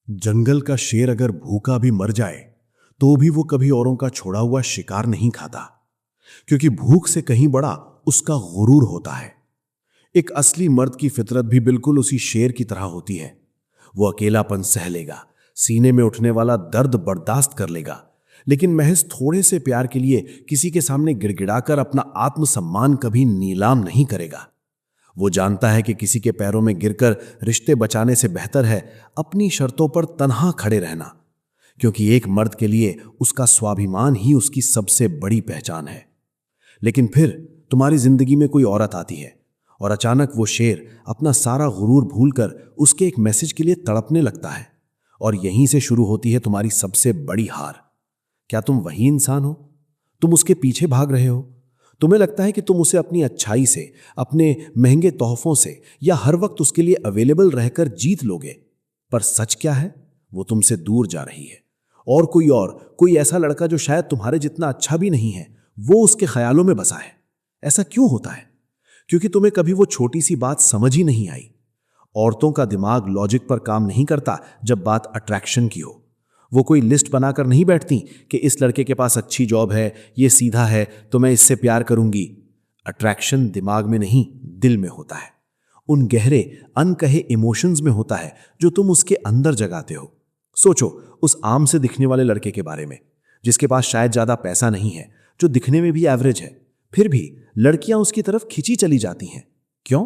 जंगल का शेर अगर भूखा भी मर जाए तो भी वो कभी औरों का छोड़ा हुआ शिकार नहीं खाता, क्योंकि भूख से कहीं बड़ा उसका गुरूर होता है। एक असली मर्द की फितरत भी बिल्कुल उसी शेर की तरह होती है। वो अकेलापन सह लेगा, सीने में उठने वाला दर्द बर्दाश्त कर लेगा, लेकिन महज थोड़े से प्यार के लिए किसी के सामने गिड़गिड़ाकर अपना आत्मसम्मान कभी नीलाम नहीं करेगा। वो जानता है कि किसी के पैरों में गिरकर रिश्ते बचाने से बेहतर है अपनी शर्तों पर तन्हा खड़े रहना, क्योंकि एक मर्द के लिए उसका स्वाभिमान ही उसकी सबसे बड़ी पहचान है। लेकिन फिर तुम्हारी जिंदगी में कोई औरत आती है और अचानक वो शेर अपना सारा गुरूर भूलकर उसके एक मैसेज के लिए तड़पने लगता है, और यहीं से शुरू होती है तुम्हारी सबसे बड़ी हार। क्या तुम वही इंसान हो? तुम उसके पीछे भाग रहे हो। तुम्हें लगता है कि तुम उसे अपनी अच्छाई से, अपने महंगे तोहफों से या हर वक्त उसके लिए अवेलेबल रहकर जीत लोगे, पर सच क्या है? वो तुमसे दूर जा रही है, और कोई ऐसा लड़का जो शायद तुम्हारे जितना अच्छा भी नहीं है, वो उसके ख्यालों में बसा है। ऐसा क्यों होता है? क्योंकि तुम्हें कभी वो छोटी सी बात समझ ही नहीं आई। औरतों का दिमाग लॉजिक पर काम नहीं करता जब बात अट्रैक्शन की हो। वो कोई लिस्ट बनाकर नहीं बैठती कि इस लड़के के पास अच्छी जॉब है, ये सीधा है, तो मैं इससे प्यार करूंगी। अट्रैक्शन दिमाग में नहीं, दिल में होता है। उन गहरे अनकहे इमोशंस में होता है जो तुम उसके अंदर जगाते हो। सोचो उस आम से दिखने वाले लड़के के बारे में, जिसके पास शायद ज्यादा पैसा नहीं है, जो दिखने में भी एवरेज है, फिर भी लड़कियां उसकी तरफ खिंची चली जाती हैं। क्यों?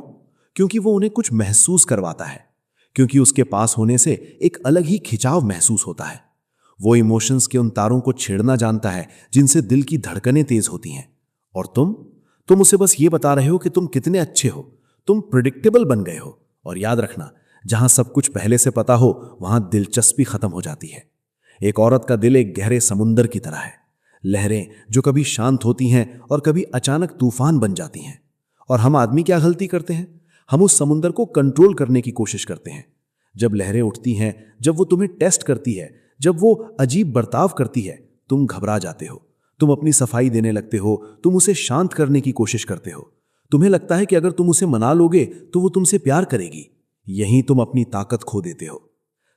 क्योंकि वो उन्हें कुछ महसूस करवाता है, क्योंकि उसके पास होने से एक अलग ही खिंचाव महसूस होता है। वो इमोशंस के उन तारों को छेड़ना जानता है जिनसे दिल की धड़कनें तेज होती हैं। और तुम उसे बस ये बता रहे हो कि तुम कितने अच्छे हो, तुम प्रिडिक्टेबल बन गए हो। और याद रखना, जहां सब कुछ पहले से पता हो वहां दिलचस्पी खत्म हो जाती है। एक औरत का दिल एक गहरे समुंदर की तरह है, लहरें जो कभी शांत होती हैं और कभी अचानक तूफान बन जाती हैं। और हम आदमी क्या गलती करते हैं? हम उस समुंदर को कंट्रोल करने की कोशिश करते हैं। जब लहरें उठती हैं, जब वो तुम्हें टेस्ट करती है, जब वो अजीब बर्ताव करती है, तुम घबरा जाते हो। तुम अपनी सफाई देने लगते हो, तुम उसे शांत करने की कोशिश करते हो। तुम्हें लगता है कि अगर तुम उसे मना लोगे तो वो तुमसे प्यार करेगी। यहीं तुम अपनी ताकत खो देते हो।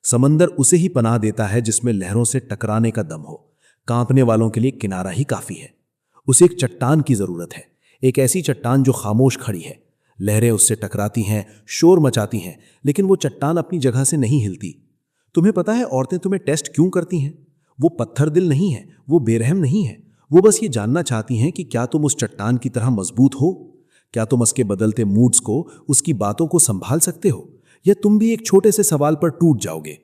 समंदर उसे ही पनाह देता है जिसमें लहरों से टकराने का दम हो। कांपने वालों के लिए किनारा ही काफी है। उसे एक चट्टान की जरूरत है, एक ऐसी चट्टान जो खामोश खड़ी है। लहरें उससे टकराती हैं, शोर मचाती हैं, लेकिन वो चट्टान अपनी जगह से नहीं हिलती। तुम्हें पता है औरतें तुम्हें टेस्ट क्यों करती हैं? वो पत्थर दिल नहीं है, वो बेरहम नहीं है। वो बस ये जानना चाहती हैं कि क्या तुम उस चट्टान की तरह मजबूत हो? क्या तुम उसके बदलते मूड्स को, उसकी बातों को संभाल सकते हो, या तुम भी एक छोटे से सवाल पर टूट जाओगे?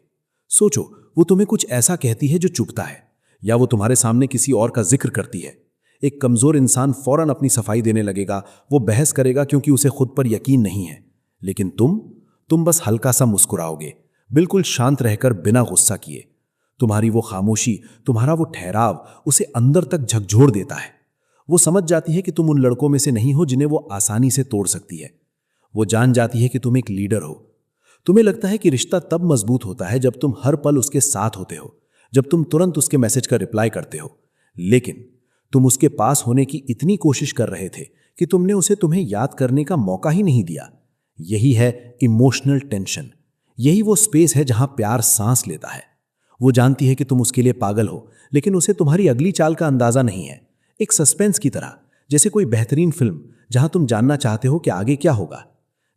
सोचो, वो तुम्हें कुछ ऐसा कहती है जो चुभता है, या वो तुम्हारे सामने किसी और का जिक्र करती है। एक कमजोर इंसान फौरन अपनी सफाई देने लगेगा, वो बहस करेगा क्योंकि उसे खुद पर यकीन नहीं है। लेकिन तुम बस हल्का सा मुस्कुराओगे, बिल्कुल शांत रहकर, बिना गुस्सा किए। तुम्हारी वो खामोशी, तुम्हारा वो ठहराव उसे अंदर तक झकझोर देता है। वो समझ जाती है कि तुम उन लड़कों में से नहीं हो जिन्हें वो आसानी से तोड़ सकती है। वो जान जाती है कि तुम एक लीडर हो। तुम्हें लगता है कि रिश्ता तब मजबूत होता है जब तुम हर पल उसके साथ होते हो, जब तुम तुरंत उसके मैसेज का रिप्लाई करते हो। लेकिन तुम उसके पास होने की इतनी कोशिश कर रहे थे कि तुमने उसे तुम्हें याद करने का मौका ही नहीं दिया। यही है इमोशनल टेंशन। यही वो स्पेस है जहां प्यार सांस लेता है। वो जानती है कि तुम उसके लिए पागल हो, लेकिन उसे तुम्हारी अगली चाल का अंदाजा नहीं है। एक सस्पेंस की तरह, जैसे कोई बेहतरीन फिल्म जहां तुम जानना चाहते हो कि आगे क्या होगा।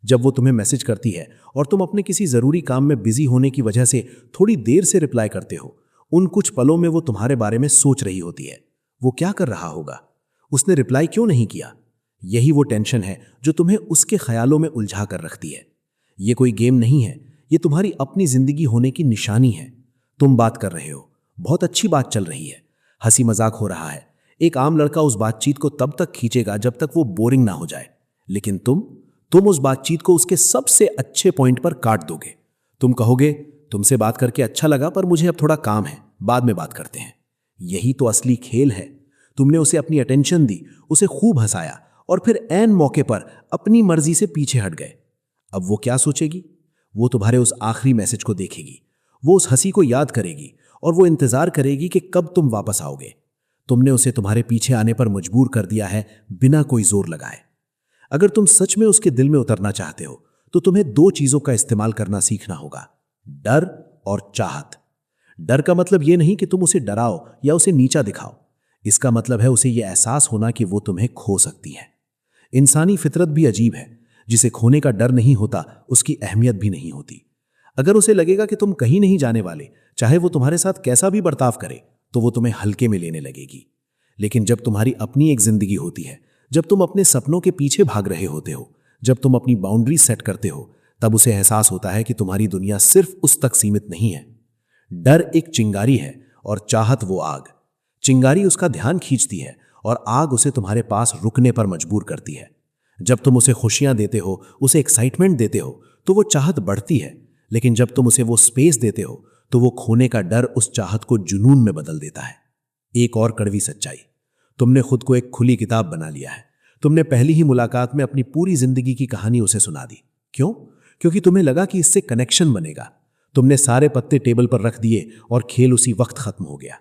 जब वो तुम्हें मैसेज करती है और तुम अपने किसी जरूरी काम में बिजी होने की वजह से थोड़ी देर से रिप्लाई करते हो, उन कुछ पलों में वो तुम्हारे बारे में सोच रही होती है। वो क्या कर रहा होगा? उसने रिप्लाई क्यों नहीं किया? यही वो टेंशन है जो तुम्हें उसके ख्यालों में उलझा कर रखती है। ये कोई गेम नहीं है, ये तुम्हारी अपनी जिंदगी होने की निशानी है। तुम बात कर रहे हो, बहुत अच्छी बात चल रही है, हंसी मजाक हो रहा है। एक आम लड़का उस बातचीत को तब तक खींचेगा जब तक वो बोरिंग ना हो जाए। लेकिन तुम उस बातचीत को उसके सबसे अच्छे पॉइंट पर काट दोगे। तुम कहोगे, तुमसे बात करके अच्छा लगा, पर मुझे अब थोड़ा काम है, बाद में बात करते हैं। यही तो असली खेल है। तुमने उसे अपनी अटेंशन दी, उसे खूब हंसाया, और फिर ऐन मौके पर अपनी मर्जी से पीछे हट गए। अब वो क्या सोचेगी? वो तुम्हारे उस आखिरी मैसेज को देखेगी, वो उस हंसी को याद करेगी, और वो इंतजार करेगी कि कब तुम वापस आओगे। तुमने उसे तुम्हारे पीछे आने पर मजबूर कर दिया है, बिना कोई जोर लगाए। अगर तुम सच में उसके दिल में उतरना चाहते हो तो तुम्हें दो चीजों का इस्तेमाल करना सीखना होगा, डर और चाहत। डर का मतलब यह नहीं कि तुम उसे डराओ या उसे नीचा दिखाओ। इसका मतलब है उसे यह एहसास होना कि वो तुम्हें खो सकती है। इंसानी फितरत भी अजीब है। जिसे खोने का डर नहीं होता उसकी अहमियत भी नहीं होती। अगर उसे लगेगा कि तुम कहीं नहीं जाने वाले, चाहे वो तुम्हारे साथ कैसा भी बर्ताव करे, तो वो तुम्हें हल्के में लेने लगेगी। लेकिन जब तुम्हारी अपनी एक जिंदगी होती है, जब तुम अपने सपनों के पीछे भाग रहे होते हो, जब तुम अपनी बाउंड्री सेट करते हो, तब उसे एहसास होता है कि तुम्हारी दुनिया सिर्फ उस तक सीमित नहीं है। डर एक चिंगारी है और चाहत वो आग। चिंगारी उसका ध्यान खींचती है और आग उसे तुम्हारे पास रुकने पर मजबूर करती है। जब तुम उसे खुशियां देते हो, उसे एक्साइटमेंट देते हो, तो वो चाहत बढ़ती है। लेकिन जब तुम उसे वो स्पेस देते हो, तो वो खोने का डर उस चाहत को जुनून में बदल देता है। एक और कड़वी सच्चाई, तुमने खुद को एक खुली किताब बना लिया है। तुमने पहली ही मुलाकात में अपनी पूरी जिंदगी की कहानी उसे सुना दी। क्यों? क्योंकि तुम्हें लगा कि इससे कनेक्शन बनेगा। तुमने सारे पत्ते टेबल पर रख दिए और खेल उसी वक्त खत्म हो गया।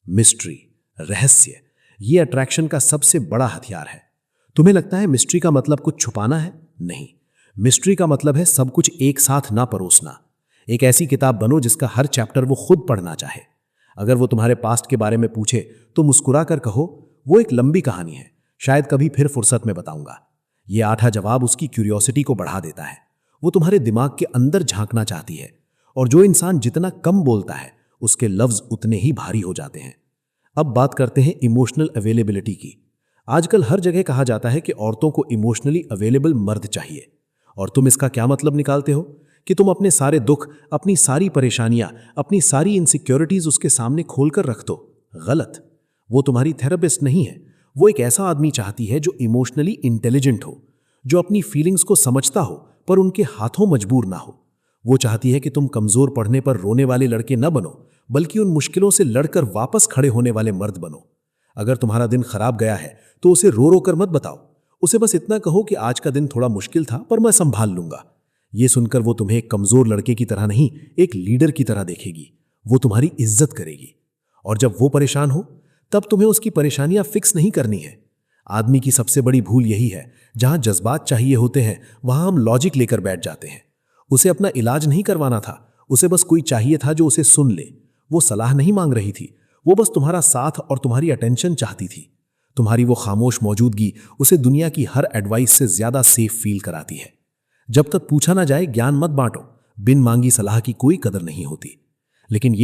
मिस्ट्री, रहस्य, यह अट्रैक्शन का सबसे बड़ा हथियार है। तुम्हें लगता है मिस्ट्री का मतलब कुछ छुपाना है? नहीं, मिस्ट्री का मतलब है सब कुछ एक साथ ना परोसना। एक ऐसी किताब बनो जिसका हर चैप्टर वो खुद पढ़ना चाहे। अगर वो तुम्हारे पास्ट के बारे में पूछे तो मुस्कुरा कर कहो, वो एक लंबी कहानी है, शायद कभी फिर फुर्सत में बताऊंगा। ये आधा जवाब उसकी क्यूरियोसिटी को बढ़ा देता है। वो तुम्हारे दिमाग के अंदर झांकना चाहती है। और जो इंसान जितना कम बोलता है, उसके लफ्ज उतने ही भारी हो जाते हैं। अब बात करते हैं इमोशनल अवेलेबिलिटी की। आजकल हर जगह कहा जाता है कि औरतों को इमोशनली अवेलेबल मर्द चाहिए। और तुम इसका क्या मतलब निकालते हो? कि तुम अपने सारे दुख, अपनी सारी परेशानियां, अपनी सारी इनसिक्योरिटीज उसके सामने खोलकर रख दो। गलत। वो तुम्हारी थेरेपिस्ट नहीं है। वो एक ऐसा आदमी चाहती है जो इमोशनली इंटेलिजेंट हो, जो अपनी फीलिंग्स को समझता हो पर उनके हाथों मजबूर ना हो। वो चाहती है कि तुम कमजोर पड़ने पर रोने वाले लड़के न बनो, बल्कि उन मुश्किलों से लड़कर वापस खड़े होने वाले मर्द बनो। अगर तुम्हारा दिन खराब गया है तो उसे रो रो कर मत बताओ। उसे बस इतना कहो कि आज का दिन थोड़ा मुश्किल था पर मैं संभाल लूंगा। ये सुनकर वो तुम्हें एक कमजोर लड़के की तरह नहीं, एक लीडर की तरह देखेगी। वो तुम्हारी इज्जत करेगी। और जब वो परेशान हो, तब तुम्हें उसकी परेशानियां फिक्स नहीं करनी है। आदमी की सबसे बड़ी भूल यही है, जहां जज्बात चाहिए होते हैं वहां हम लॉजिक लेकर बैठ जाते हैं। उसे अपना इलाज नहीं करवाना था, उसे बस कोई चाहिए था जो उसे सुन ले। वो सलाह नहीं मांग रही थी, वो बस तुम्हारा साथ और तुम्हारी अटेंशन चाहती थी। तुम्हारी वो खामोश मौजूदगी उसे दुनिया की हर एडवाइस से ज्यादा सेफ फील कराती है। जब तक पूछा ना जाए ज्ञान मत बांटो। बिन मांगी सलाह की कोई कदर नहीं होती। लेकिन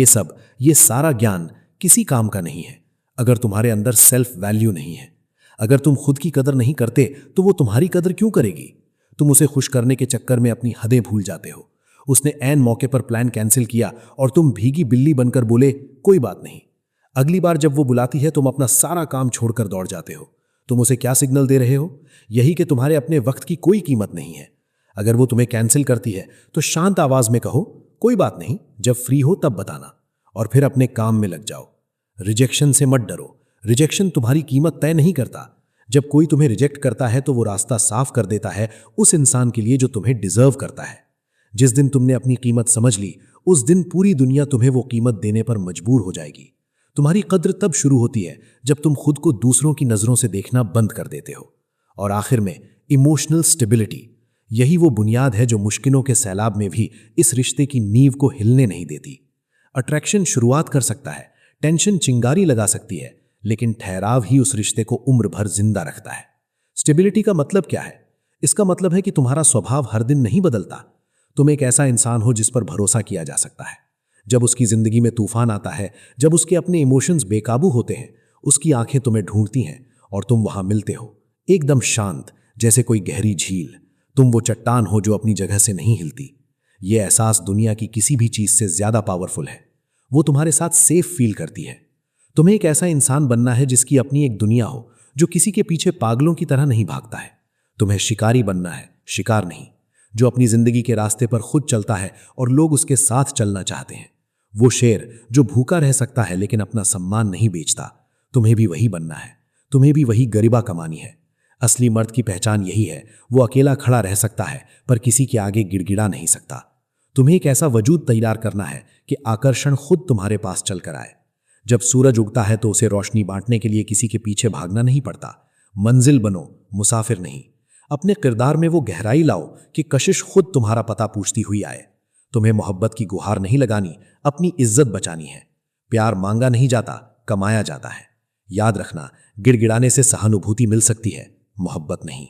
ये सारा ज्ञान किसी काम का नहीं है अगर तुम्हारे अंदर सेल्फ वैल्यू नहीं है। अगर तुम खुद की कदर नहीं करते तो वो तुम्हारी कदर क्यों करेगी? तुम उसे खुश करने के चक्कर में अपनी हदें भूल जाते हो। उसने ऐन मौके पर प्लान कैंसिल किया और तुम भीगी बिल्ली बनकर बोले, कोई बात नहीं। अगली बार जब वो बुलाती है तुम अपना सारा काम छोड़कर दौड़ जाते हो। तुम उसे क्या सिग्नल दे रहे हो? यही कि तुम्हारे अपने वक्त की कोई कीमत नहीं है। अगर वो तुम्हें कैंसिल करती है तो शांत आवाज में कहो, कोई बात नहीं, जब फ्री हो तब बताना, और फिर अपने काम में लग जाओ। रिजेक्शन से मत डरो। रिजेक्शन तुम्हारी कीमत तय नहीं करता। जब कोई तुम्हें रिजेक्ट करता है तो वो रास्ता साफ कर देता है उस इंसान के लिए जो तुम्हें डिजर्व करता है। जिस दिन तुमने अपनी कीमत समझ ली, उस दिन पूरी दुनिया तुम्हें वो कीमत देने पर मजबूर हो जाएगी। तुम्हारी कद्र तब शुरू होती है जब तुम खुद को दूसरों की नजरों से देखना बंद कर देते हो। और आखिर में इमोशनल स्टेबिलिटी, यही वो बुनियाद है जो मुश्किलों के सैलाब में भी इस रिश्ते की नींव को हिलने नहीं देती। अट्रैक्शन शुरुआत कर सकता है, टेंशन चिंगारी लगा सकती है, लेकिन ठहराव ही उस रिश्ते को उम्र भर जिंदा रखता है। स्टेबिलिटी का मतलब क्या है? इसका मतलब है कि तुम्हारा स्वभाव हर दिन नहीं बदलता। तुम एक ऐसा इंसान हो जिस पर भरोसा किया जा सकता है। जब उसकी जिंदगी में तूफान आता है, जब उसके अपने इमोशंस बेकाबू होते हैं, उसकी आंखें तुम्हें ढूंढती हैं और तुम वहां मिलते हो, एकदम शांत, जैसे कोई गहरी झील। तुम वो चट्टान हो जो अपनी जगह से नहीं हिलती। ये एहसास दुनिया की किसी भी चीज से ज्यादा पावरफुल है। वो तुम्हारे साथ सेफ फील करती है। तुम्हें एक ऐसा इंसान बनना है जिसकी अपनी एक दुनिया हो, जो किसी के पीछे पागलों की तरह नहीं भागता है। तुम्हें शिकारी बनना है, शिकार नहीं, जो अपनी जिंदगी के रास्ते पर खुद चलता है और लोग उसके साथ चलना चाहते हैं। वो शेर जो भूखा रह सकता है लेकिन अपना सम्मान नहीं बेचता। तुम्हें भी वही बनना है। तुम्हें भी वही गरिमा कमानी है। असली मर्द की पहचान यही है, वो अकेला खड़ा रह सकता है पर किसी के आगे गिड़गिड़ा नहीं सकता। तुम्हें एक ऐसा वजूद तैयार करना है कि आकर्षण खुद तुम्हारे पास चलकर आए। जब सूरज उगता है तो उसे रोशनी बांटने के लिए किसी के पीछे भागना नहीं पड़ता। मंजिल बनो, मुसाफिर नहीं। अपने किरदार में वो गहराई लाओ कि कशिश खुद तुम्हारा पता पूछती हुई आए। तुम्हें मोहब्बत की गुहार नहीं लगानी, अपनी इज्जत बचानी है। प्यार मांगा नहीं जाता, कमाया जाता है। याद रखना, गिड़गिड़ाने से सहानुभूति मिल सकती है, मोहब्बत नहीं।